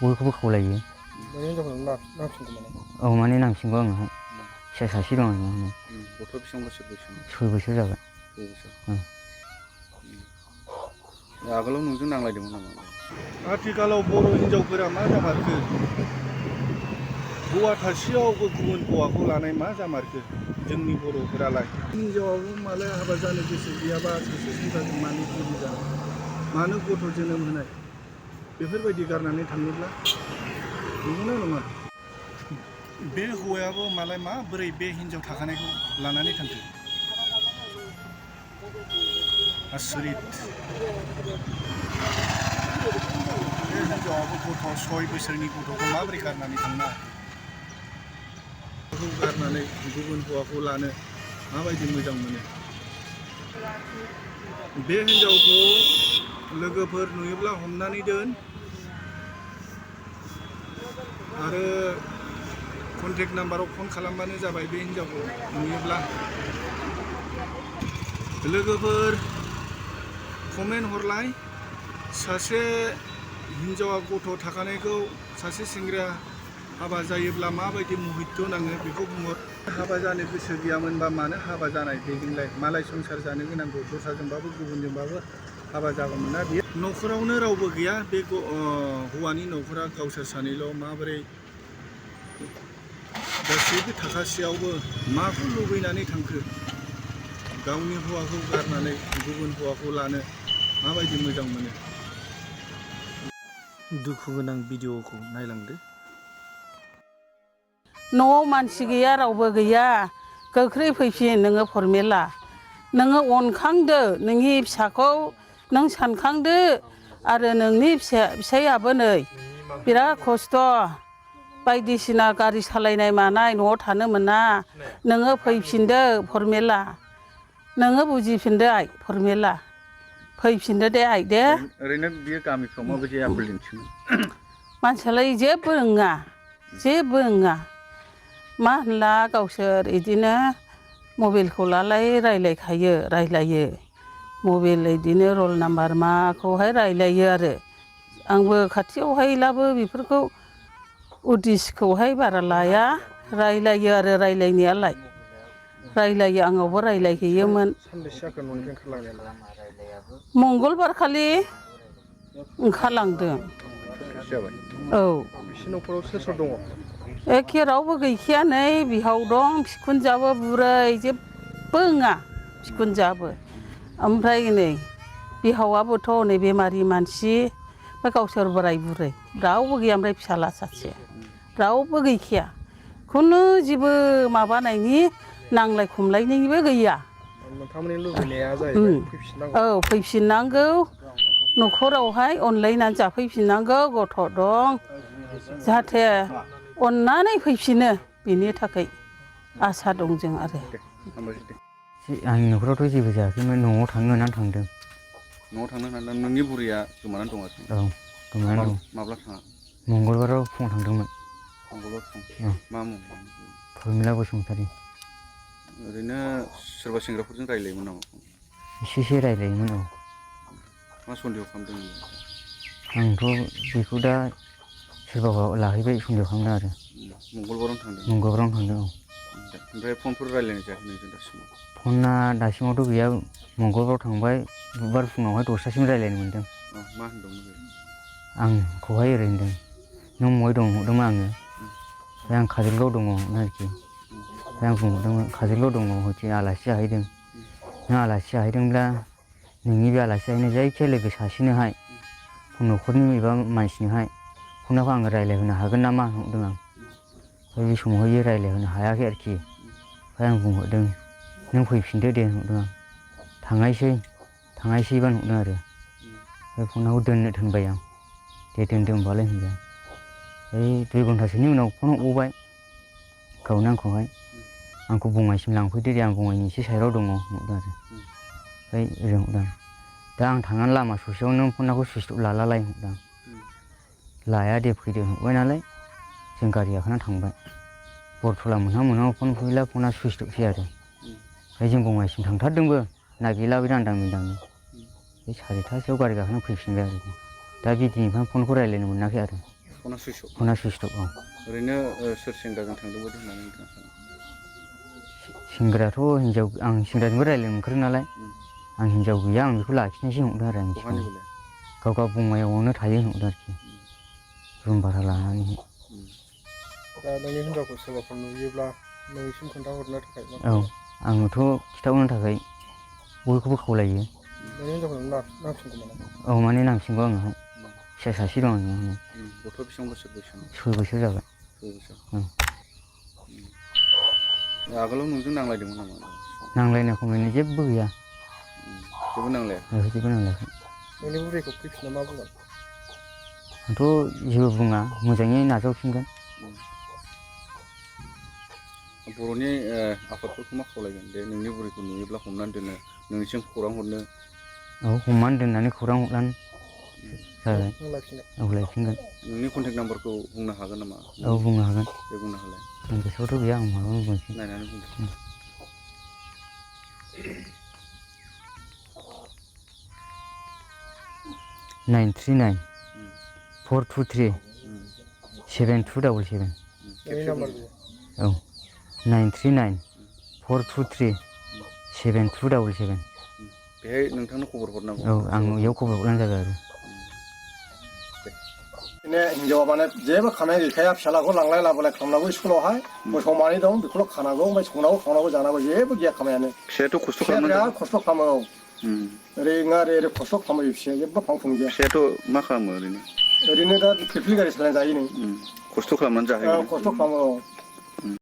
बयखौबो खावलायो। माने हिनजावखौ नांफिनगौ माने? औ माने नांफिनगौ आंनावहाय। फिसा सासे दं आंनाव। गथ' बेसेबां बोसोर बैसोनि? 6 बोसोर जाबाय। 6 बोसोर। आगोलाव नोंजों नांलायदोंमोन नामा? आथिखालाव बर' हिनजावफोरा मा जामारखो? हौवा थासेयावबो गुबुन हौवाखौ लानाय मा जामारखो जोंनि बर'फोरालाय? हिनजावाबो मालाय हाबा जानो गोसो गैयाबा सासे सेंग्राजों मानो जुलि जानाय? मानो गथ' जोनोम होनाय? बेफोरबायदि गारनानै थाङोब्ला नंगौना नङा? बे हौवायाबो मालाय माबोरै बे हिनजाव थाखानायखौ लानानै थांखो? आसरित। बे हिनजावाबो गथ' 6 बोसोरनि गथ'खौ माबोरै गारनानै थांनो हाखो? बेखौ गारनानै गुबुन हौवाखौ लानो माबायदि मोजां मोनो? बे हिनजावखौ लोगोफोर नुयोब्ला हमनानै दोन आरो कन्टेक्ट नाम्बाराव फन खालामबानो जाबाय बे हिनजावखौ नुयोब्ला। लोगोफोर कमेन्ट हरलाय सासे हिनजावा गथ' थाखानायखौ सासे सेंग्राया हाबा जायोब्ला माबायदि मुहित नाङो बेखौ बुंहर। हाबा जानो गोसो गैयामोनबा मानो हाबा जानाय बेजोंलाय? मालाय संसार जानो गोनांखौ दस्राजोंबाबो गुबुनजोंबाबो हाबा जागौमोन ना बियो? न'खरावनो रावबो गैया बे हौवानि न'खरा गावसोर सानैल' माबोरै गासैबो थाखासेयावबो माखौ लुबैनानै थांखो? गावनि हौवाखौ गारनानै गुबुन हौवाखौ लानो माबायदि मोजां मोनो? दुखु गोनां भिडिअ'खौ नायलांदो। न'आव मानसि गैया रावबो गैया गोख्रै फैफिन नोङो फरमेला। नोङो अनखांदो नोंनि फिसाखौ नों सानखांदो आरो नोंनि फिसायाबो नै बिराद खस्थ' बायदिसिना गारि सालायनाय मानाय न'आव थानो मोना। नोङो फैफिनदो फरमेला। नोङो बुजिफिनदो आइ फरमेला। फैफिनदो दे आइ दे। ओरैनो बियो गामिफ्राव माबायदि आखल दिन्थियोमोन? मानसियालाय जेबो रोङा जेबो रोङा। मा होनला गावसोर इदिनो मबाइलखौ लालाय रायलायो। मबाइल इदिनो रल नाम्बार माखौहाय रायलायो आरो। आंबो खाथियावहायलाबो बेफोरखौ उदिसखौहाय बारा लाया रायलायो आरो रायलायनायालाय। रायलायो आंनावबो रायलायहैयोमोन। सानबेसे जाखो न'निफ्राय ओंखारलांनायालाय? मंगलबार खालि ओंखारलांदों। सप्तासे जाबाय। औ। बिसि न'खराव सोर सोर दङ? एखे रावबो गैखाया नै बिहाव दं बिखुनजोआबो बुरै जेबो रोङा बिखुनजोआबो। ओमफ्राय नै बिहावाबोथ' नै बेमारि मानसि ओमफ्राय गावसोर बोराय बुरै रावबो गैया। ओमफ्राय फिसाला सासे रावबो गैखाया। खुनु जेबो माबानायनि नांलाय खमलायनायनिबो गैया। नोंथांमोननि लुबैनाया जाहैबाय फैफिननांगौ। औ फैफिननांगौ न'खरावहाय अनलायनानै जाफैफिननांगौ गथ' दं। जाहाथे अननानै फैफिनो बेनि थाखाय आसा दं जों आरो। आंनि न'खरावथ' जेबो जायाखैमोन न'आव थांनो होननानै थांदों। न'आव थांनो होननानै नोंनि बुरैया गोमानानै दं आरोखि? औ गोमानानै दं। माब्ला थाङा? मंगलबाराव फुङाव थांदोंमोन। मंगलबार फुं। मा मुं? प्रमिला बसुमतारी। ओरैनो सोरबा सेंग्राफोरजों रायलायोमोन नामा? एसे रायलायोमोन औ। मा सन्देह खालामदों नोंलाय? आंथ' बेखौ दा सोरबाबा लाहैबाय सन्देह खालामदों आरो। मंगलबारावनो थांदों? मंगलबारावनो थांदों औ। ओमफ्राय फनफोर रायलायनाय जायाखै नोंजों दासिमाव? फना दासिमावथ' गैया मंगलबाराव थांबाय बुधबार फुङावहाय 10थासिम रायलायनो मोनदों। मा होनदोंमोन बे? आंखौहाय ओरै होनदों नों बहाय दं होनहरदोंमोन आङो। ओमफ्राय आं काजलगावआव दङ आरोखि। ओमफ्राय आं बुंहरदोंमोन काजलगावआव दङ हथि आलासि जाहैदों। नों आलासि जाहैदोंब्ला नोंनि बे आलासि जाहैनाय जायखिया लोगो सासेनोहाय न'खरनि एबा मानसिनोहाय फनखौ आङो रायलायहोनो हागोन नामा होनहरदों आं। ओमफ्राय बे समावहाय रायलायहोनो हायाखै आरोखि। ओमफ्राय आं बुंहरदों नों फैफिनदो दे होनहरदों आं। थांनायसैबा होनहरदों आरो। ओमफ्राय फनखौ दोननो थिनबाय आं। दे दोनदो होनबालाय होनबाय आं। ओमफ्राय 2 घन्टासोनि उनाव फन हरबावबाय गावनो आंखौ बङाइसिम लांफैदो दे आं बङाइनि एसे साइडआव दङ होनहरदों आरो। ओमफ्राय ओरै होनहरदों आं दा आं थांनानै लामा ससेयाव नों फनखौ सुइस अफ लालालाय होनहरदों आं। लाया दे फैदो होनहरबाय नालाय जों गारि गाखोनानै थांबाय। बरथला मोनहां मोनहांआव फन बुहैला फना सुइस अफसै आरो। ओमफ्राय जों बङाइसिम थांथारदोंबो नागिरलाबाय आन्दां मैदांनो। बे 4:30सोआव गारि गाखोनानै फैफिनबाय आरो। दा बे दिननिफ्रायनो फनखौ रायलायनो मोनाखै आरो। फना सुइस अफ फना सुइस अफ औ ओरैनो सोर सेंग्राजों थांदों बायदि होननानै नोंथाङा सानो? सेंग्रायाथ' हिनजाव आं सेंग्राजोंबो रायज्लायनो ओंखारो नालाय आं हिनजाव गैया आं बेखौ लाखिनोसो हरदों आरो आं बहानि बेलाय गाव बङाइयावनो थायो होनहरदों आरोखि रुम भारा लानानै दा नोंनि हिनजावखौ सोरबाफोर नुयोब्ला नोंनिसिम खोन्थाहरनो थाखाय मा औ आङोथ' खिथाहरनो थाखाय बयखौबो खावलायो नोंनि हिनजावखौ नांफिनगौ नामा? औ माने नांफिनगौ आंनोहाय फिसा सासे दं आंनियावहाय गथ'आ बेसेबां बोसोर बैसोनि 6 बोसोर जाबाय 6 बोसोर आगोलाव नोंजों नांलायदोंमोन नामा? नांलायनाय खमलायनाय जेबो गैया जेबो नांलाया जेबो नांलायाखै नोंनि बुरैखौ फैफिनना मा बुंगोन? आंथ' जेबो बुङा मोजाङै नाजावफिनगोन बर'नि आफादफोरखौ मा खावलायगोन दे नोंनि बुरैखौ नुयोब्ला हमनानै दोनो नोंनिसिम खौरां हरनो औ हमनानै दोननानै खौरां हरनानै जाबाय नों लायफिनगोन औ लायफिनगोन नोंनि कन्टेक्ट नाम्बारखौ बुंनो हागोन नामा? औ बुंनो हागोन दे बुंनो हालाय आं गोसोआवथ' गैया आं मालाबा बुंनोसै नायनानै बुंदो 939 423 7277 नोंनि नाम्बार गैया औ 939 423 7277 बेहाय नोंथांनो खबर हरनांगौ औ आं इयाव खबर हरब्लानो जाबाय आरो बिदिनो हिनजावा माने जेबो खामानि गैखाया फिसालाखौ लांलाय लाबोलाय खालामनांगौ स्कुलावहाय मोसौ मानै दं बेखौल' खानांगौ ओमफ्राय संनांगौ खावनांगौ जानांगौ जेबो गैया खामानियानो फिसायाथ' खस्थ' फिसाया खालामनानै बिराद खस्थ' खालामो औ ओरै नङा ओरै खस्थ' खालामो फिसाया जेबो फां फुं गैया फिसायाथ' मा खालामो ओरैनो ओरैनो दा फिरफिलि गारि सालायना जायो नै खस्थ' खालामनानै औ जाहोयो खस्थ' खालामो औ